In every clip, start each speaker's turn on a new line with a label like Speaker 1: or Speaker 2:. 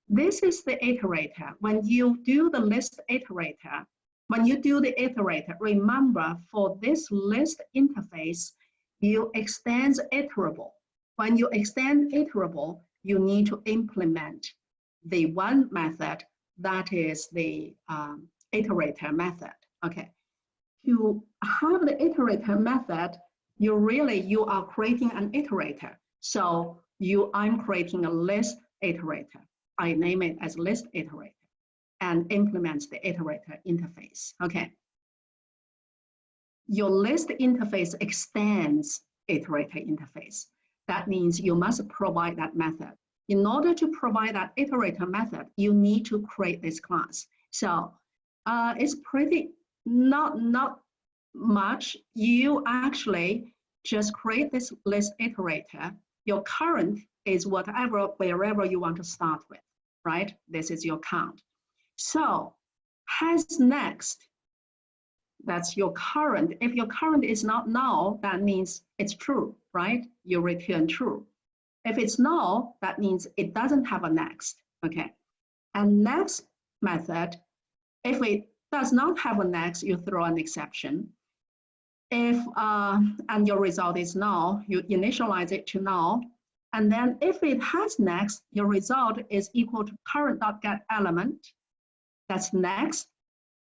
Speaker 1: This is the iterator. When you do the list iterator, remember for this list interface, you extend iterable. When you extend iterable, you need to implement the one method that is the iterator method. Okay. To have the iterator method, you are creating an iterator. So I'm creating a list iterator. I name it as list iterator and implements the iterator interface. Okay. Your list interface extends iterator interface. That means you must provide that method. In order to provide that iterator method, you need to create this class. So it's pretty not much. You actually just create this list iterator. Your current is wherever you want to start with, right? This is your count. So has next, that's your current. If your current is not null, that means it's true, right? You return true. If it's null, that means it doesn't have a next, okay? And next method, if it does not have a next, you throw an exception. If, and your result is null, you initialize it to null. And then if it has next, your result is equal to current.getElement. That's next.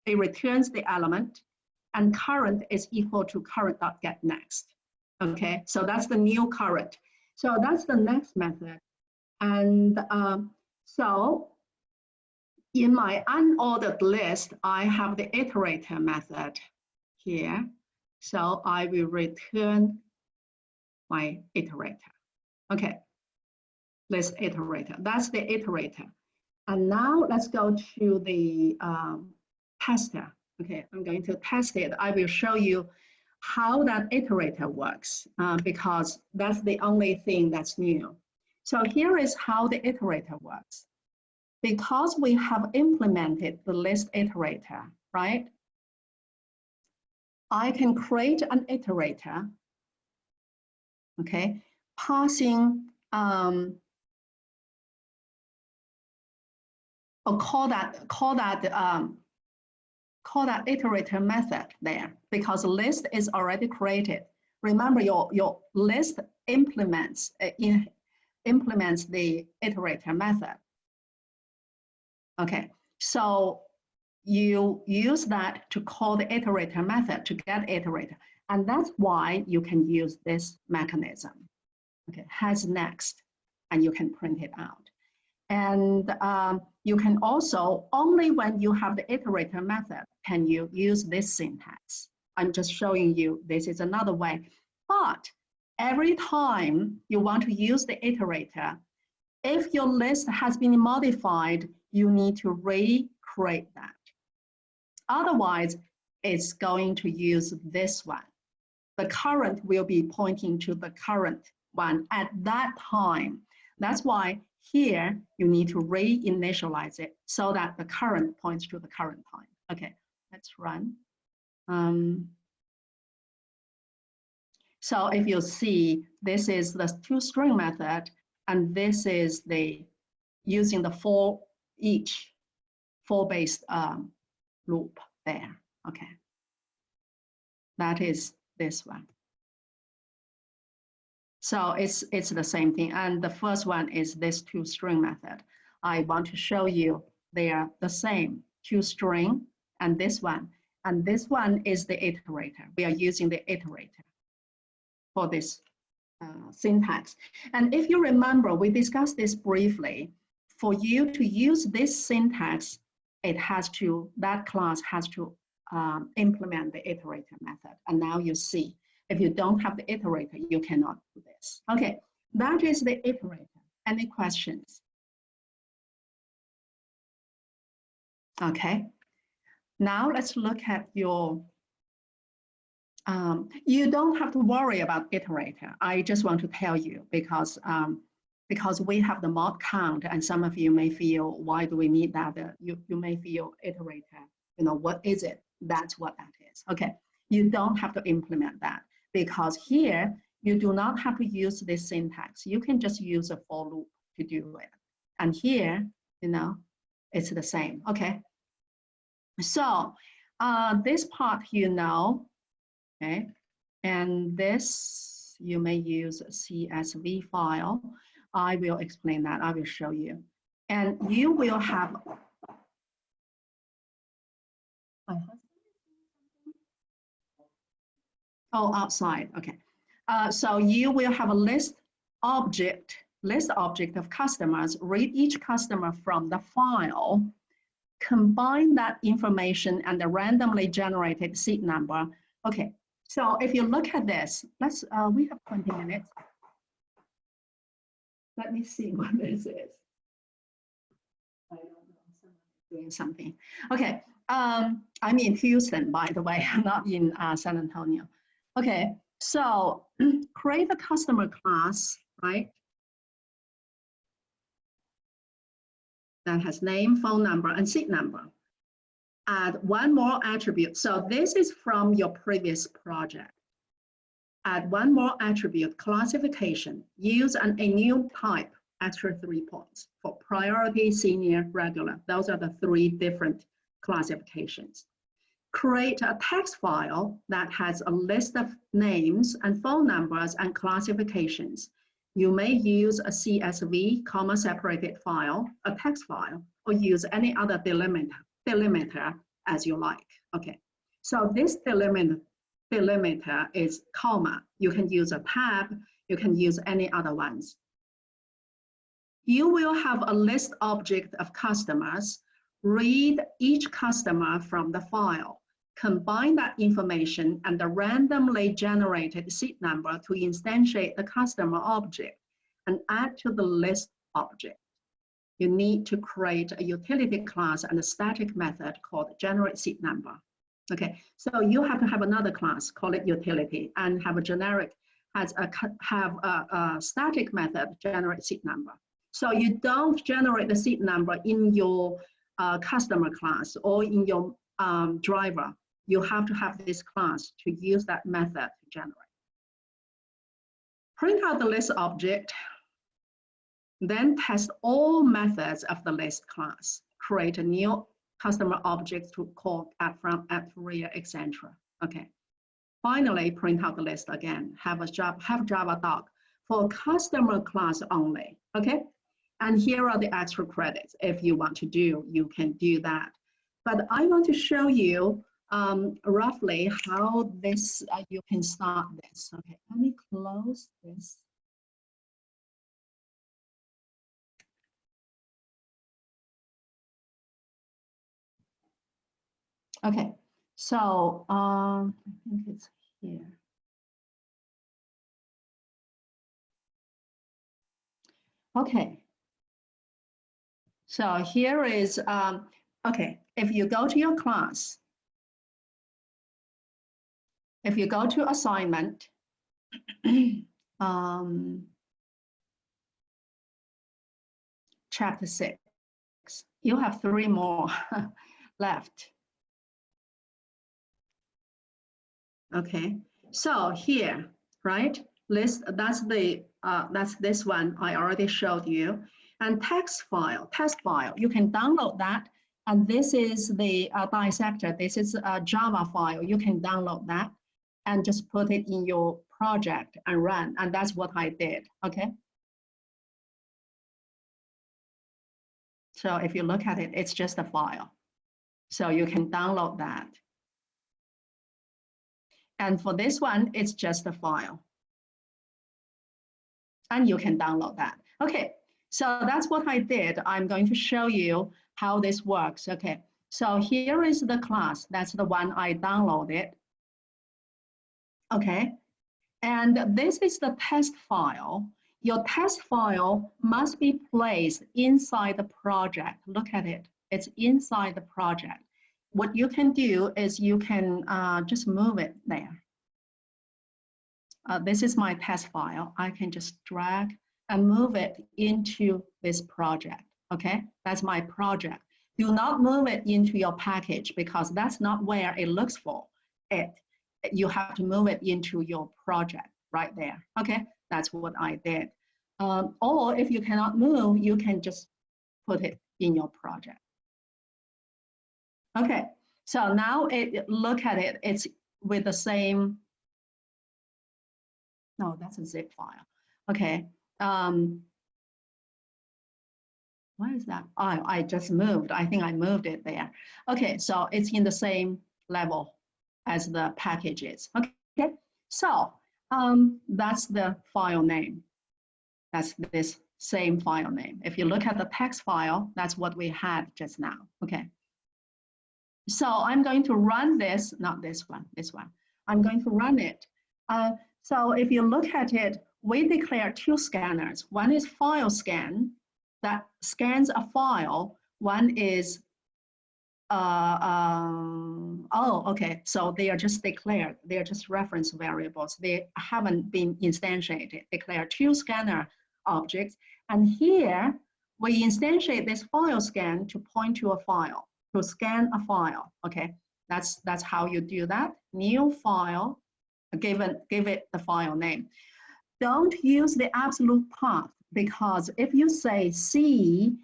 Speaker 1: It returns the element. And current is equal to current.getNext. Okay, so that's the new current. So that's the next method. And so in my unordered list, I have the iterator method here. So I will return my iterator. Okay, list iterator. That's the iterator. And now let's go to the tester. Okay, I'm going to test it. I will show you how that iterator works because that's the only thing that's new. So here is how the iterator works. Because we have implemented the list iterator, right? I can create an iterator, okay, passing or call that iterator method there because list is already created. Remember, your list implements the iterator method. Okay, so you use that to call the iterator method to get iterator, and that's why you can use this mechanism. Okay, has next, and you can print it out. And you can also, only when you have the iterator method, can you use this syntax. I'm just showing you this is another way. But every time you want to use the iterator, if your list has been modified, you need to recreate that. Otherwise, it's going to use this one. The current will be pointing to the current one at that time. That's why here you need to reinitialize it so that the current points to the current time. Okay, let's run. So if you see, this is the toString method, and this is the using the for based loop there. Okay, that is this one. So it's the same thing. And the first one is this toString method. I want to show you they are the same, toString and this one. And this one is the iterator. We are using the iterator for this syntax. And if you remember, we discussed this briefly. For you to use this syntax, that class has to implement the iterator method. And now you see, if you don't have the iterator, you cannot do this. Okay, that is the iterator. Any questions? Okay, now let's look at your, you don't have to worry about iterator. I just want to tell you because we have the mod count and some of you may feel, why do we need that? You may feel iterator, what is it? That's what that is. Okay, you don't have to implement that because here you do not have to use this syntax. You can just use a for loop to do it. And here you know, it's the same, okay? So this part, you know, okay? And this, you may use a CSV file. I will explain that, I will show you. And you will have, oh, outside, okay. So you will have a list object of customers, read each customer from the file, combine that information and the randomly generated seat number. Okay, so if you look at this, let's, we have 20 minutes. Let me see what this is. I don't know, someone is doing something. Okay, I'm in Houston, by the way, I'm not in San Antonio. Okay, so create a customer class, right? That has name, phone number, and seat number. Add one more attribute. So this is from your previous project. Add one more attribute, classification. Use a new type, extra 3 points for priority, senior, regular. Those are the 3 different classifications. Create a text file that has a list of names and phone numbers and classifications. You may use a CSV, comma separated file, a text file, or use any other delimiter as you like. Okay, so this delimiter is comma. You can use a tab, you can use any other ones. You will have a list object of customers. Read each customer from the file. Combine that information and the randomly generated seat number to instantiate the customer object and add to the list object. You need to create a utility class and a static method called generate seat number. Okay, so you have to have another class, call it utility, and have a generic, have a static method, generate seat number. So you don't generate the seat number in your customer class or in your driver. You have to have this class to use that method to generate. Print out the list object, then test all methods of the list class. Create a new customer object to call add from, add rear, etc. Okay. Finally, print out the list again. Have Java doc for customer class only. Okay. And here are the extra credits. If you want to do, you can do that. But I want to show you roughly how this you can start this. Okay, let me close this. Okay, so I think it's here. Okay, so here is, okay, if you go to your class, if you go to assignment, chapter 6, you have 3 more left. Okay, so here, right? List, that's this one I already showed you. And text file, you can download that. And this is the dissector. This is a Java file. You can download that and just put it in your project and run. And that's what I did, okay? So if you look at it, it's just a file. So you can download that. And for this one, it's just a file. And you can download that. Okay, so that's what I did. I'm going to show you how this works. Okay, so here is the class. That's the one I downloaded. Okay, and this is the test file. Your test file must be placed inside the project. Look at it. It's inside the project. What you can do is you can just move it there. This is my test file. I can just drag and move it into this project, okay? That's my project. Do not move it into your package because that's not where it looks for it. You have to move it into your project right there, okay? That's what I did. Or if you cannot move, you can just put it in your project. Okay, so now look at it, it's with the same, no, that's a zip file. Okay, why is that? Oh, I just moved, I think I moved it there. Okay, so it's in the same level as the packages. Okay, so that's the file name. That's this same file name. If you look at the text file, that's what we had just now. Okay. So I'm going to run this, not this one, this one. I'm going to run it. So if you look at it, we declare two scanners. One is file scan that scans a file. One is, oh, okay. So they are just declared. They are just reference variables. They haven't been instantiated. Declare two scanner objects. And here we instantiate this file scan to point to a file, to scan a file. Okay, that's how you do that. New file, give it the file name. Don't use the absolute path, because if you say C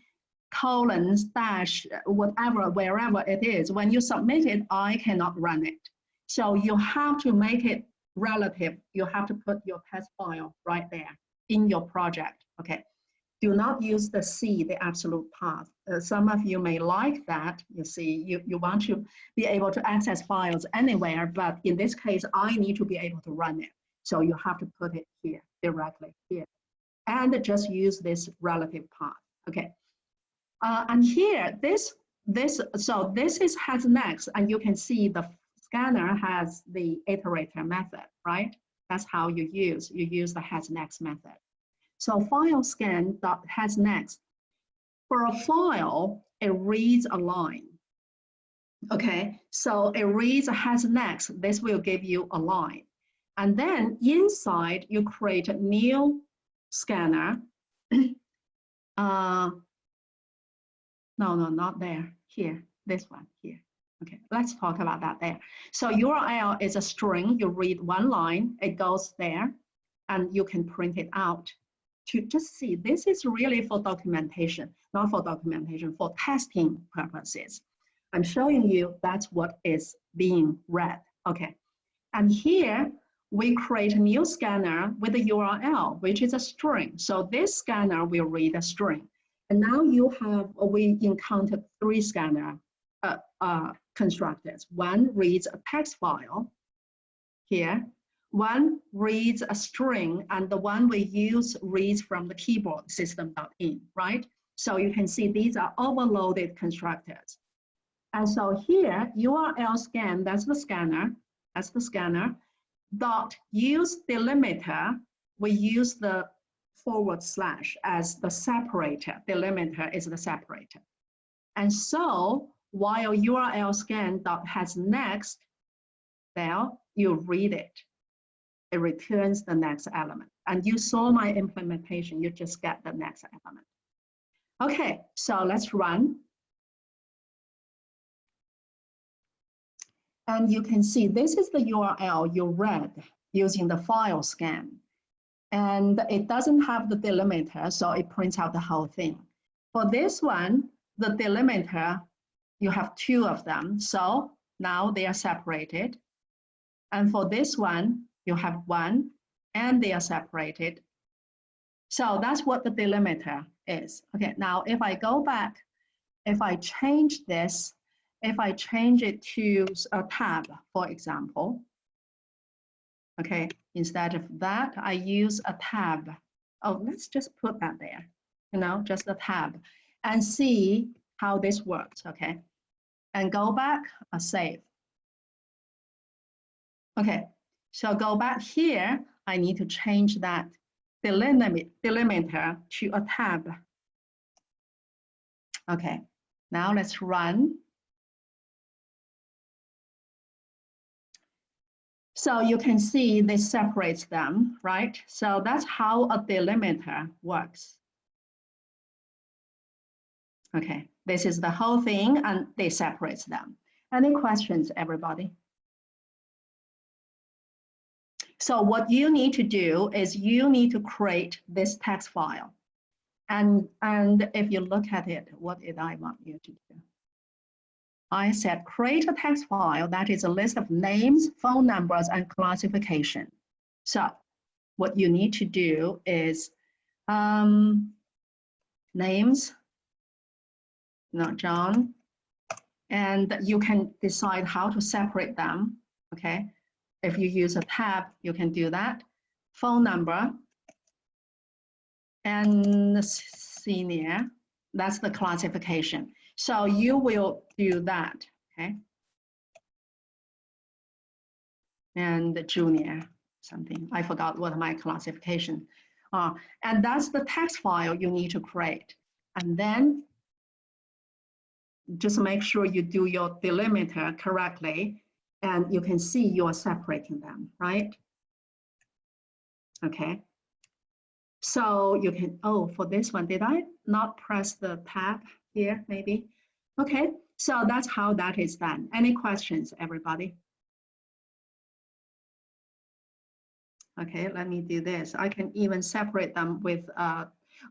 Speaker 1: colon dash whatever, wherever it is, when you submit it, I cannot run it. So you have to make it relative. You have to put your test file right there in your project. Okay. Do not use the C, the absolute path. Some of you may like that. You see, you want to be able to access files anywhere, but in this case, I need to be able to run it. So you have to put it here, directly here. And just use this relative path, okay? And here, this has next, and you can see the scanner has the iterator method, right? That's how you use the has next method. So file scan dot has next. For a file, it reads a line. Okay, so it reads has next. This will give you a line. And then inside, you create a new scanner. No, not there. Here, this one here. Okay, let's talk about that there. So URL is a string. You read one line, it goes there, and you can print it out. To just see, this is really for documentation, not for documentation, for testing purposes. I'm showing you that's what is being read. Okay, and here we create a new scanner with a URL, which is a string. So this scanner will read a string. And now we encountered three scanner constructors. One reads a text file here. One reads a string, and the one we use reads from the keyboard system.in, right? So you can see these are overloaded constructors. And so here, URL scan, that's the scanner, dot use delimiter, we use the / as the separator. Delimiter is the separator. And so while URL scan dot has next, there you read it. It returns the next element. And you saw my implementation, you just get the next element. Okay, so let's run. And you can see this is the URL you read using the file scan. And it doesn't have the delimiter, so it prints out the whole thing. For this one, the delimiter, you have two of them. So now they are separated. And for this one, you have one, and they are separated. So that's what the delimiter is. Okay, now if I go back, if I change this, if I change it to a tab, for example, okay, instead of that, I use a tab. Oh, let's just put that there, just a tab, and see how this works, okay? And go back, save. Okay, so go back here, I need to change that delimiter to a tab. Okay, now let's run. So you can see this separates them, right? So that's how a delimiter works. Okay, this is the whole thing, and they separate them. Any questions, everybody? So what you need to do is you need to create this text file. And if you look at it, what did I want you to do? I said create a text file that is a list of names, phone numbers, and classification. So what you need to do is names, not John, and you can decide how to separate them, okay? If you use a tab, you can do that. Phone number and senior, that's the classification. So you will do that, okay? And the junior, something, I forgot what my classification. And that's the text file you need to create. And then just make sure you do your delimiter correctly, and you can see you are separating them, right? Okay. So you can, oh, for this one, did I not press the tab here, maybe? Okay, so that's how that is done. Any questions, everybody? Okay, let me do this. I can even separate them with,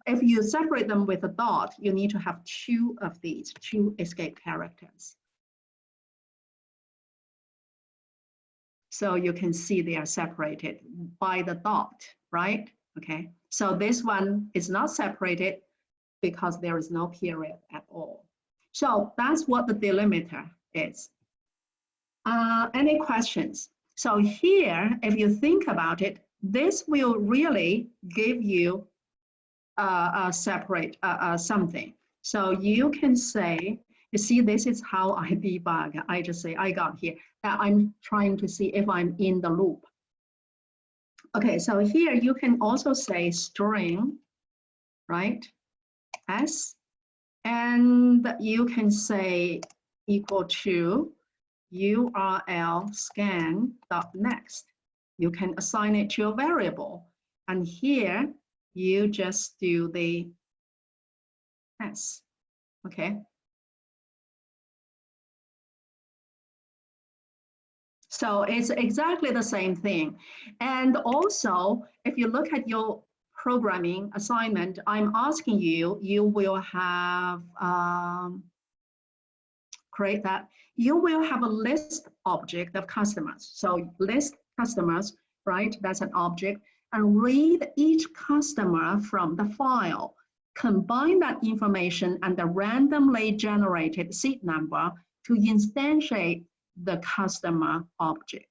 Speaker 1: if you separate them with a dot, you need to have two of these, two escape characters. So you can see they are separated by the dot, right? Okay, so this one is not separated because there is no period at all. So that's what the delimiter is. Any questions? So here, if you think about it, this will really give you separate something. So you can say, you see, this is how I debug. I just say, I got here. I'm trying to see if I'm in the loop. Okay, so here you can also say string, right? S, and you can say equal to URL scan.next. You can assign it to a variable. And here you just do the S, okay? So it's exactly the same thing. And also, if you look at your programming assignment, I'm asking you, you will have, create that. You will have a list object of customers. So list customers, right? That's an object. And read each customer from the file. Combine that information and the randomly generated seed number to instantiate the customer object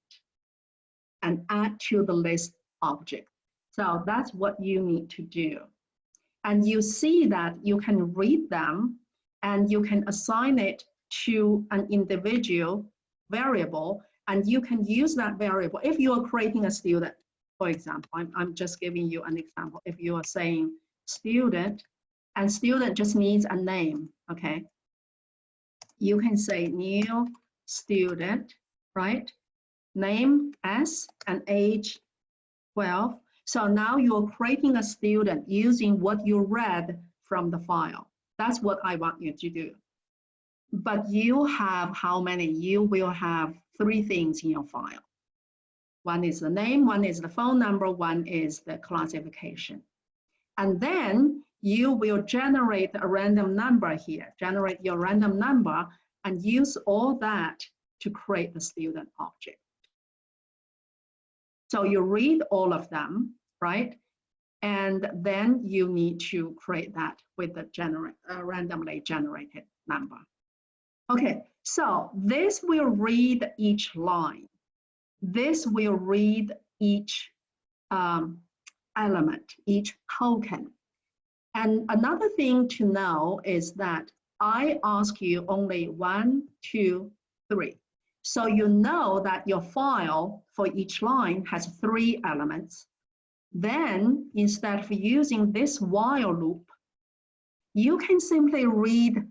Speaker 1: and add to the list object. So that's what you need to do. And you see that you can read them and you can assign it to an individual variable, and you can use that variable. If you are creating a student, for example, I'm just giving you an example. If you are saying student, and student just needs a name, okay? You can say new student, right? Name S and age 12. So now you're creating a student using what you read from the file. That's what I want you to do. But you have how many? You will have 3 things in your file. One is the name, one is the phone number, one is the classification. And then you will generate a random number here, generate your random number and use all that to create the student object. So you read all of them, right? And then you need to create that with the randomly generated number. Okay, so this will read each line. This will read each element, each token. And another thing to know is that I ask you only 1, 2, 3. So you know that your file for each line has 3 elements. Then instead of using this while loop, you can simply read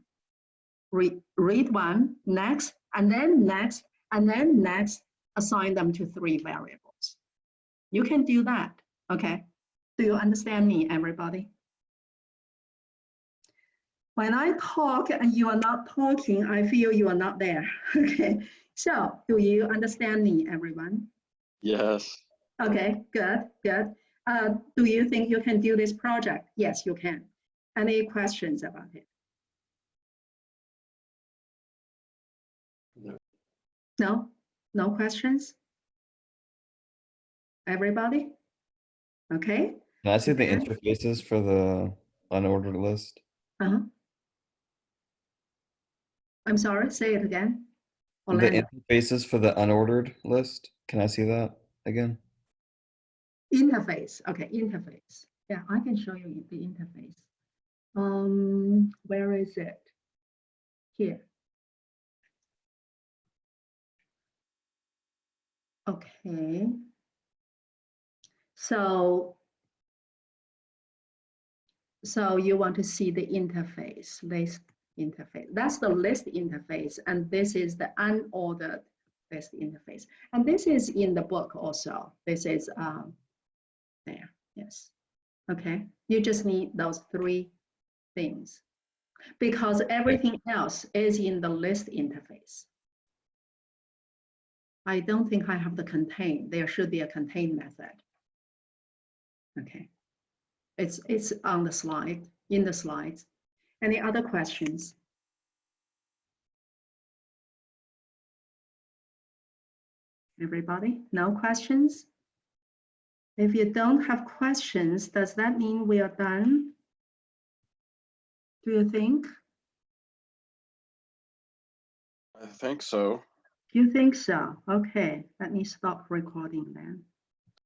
Speaker 1: one, next, and then next, and then next, assign them to 3 variables. You can do that, okay? Do you understand me, everybody? When I talk and you are not talking, I feel you are not there, okay? So, do you understand me, everyone?
Speaker 2: Yes.
Speaker 1: Okay, good, good. Do you think you can do this project? Yes, you can. Any questions about it?
Speaker 2: No.
Speaker 1: No? No questions? Everybody? Okay.
Speaker 3: Can I see the
Speaker 1: Okay.
Speaker 3: interfaces for the unordered list?
Speaker 1: Uh-huh. I'm sorry, say it again.
Speaker 3: The
Speaker 1: Orlando.
Speaker 3: interfaces for the unordered list. Can I see that again?
Speaker 1: Interface. Okay, interface. Yeah, I can show you the interface. Where is it? Here. Okay. So you want to see the interface, list interface. That's the list interface, and this is the unordered list interface. And this is in the book also. This is there, yes. Okay, you just need those three things because everything else is in the list interface. I don't think I have the contain. There should be a contain method. Okay, it's on the slide, in the slides. Any other questions? Everybody, no questions? If you don't have questions, does that mean we are done? Do you think?
Speaker 2: I think so.
Speaker 1: You think so? Okay, let me stop recording then.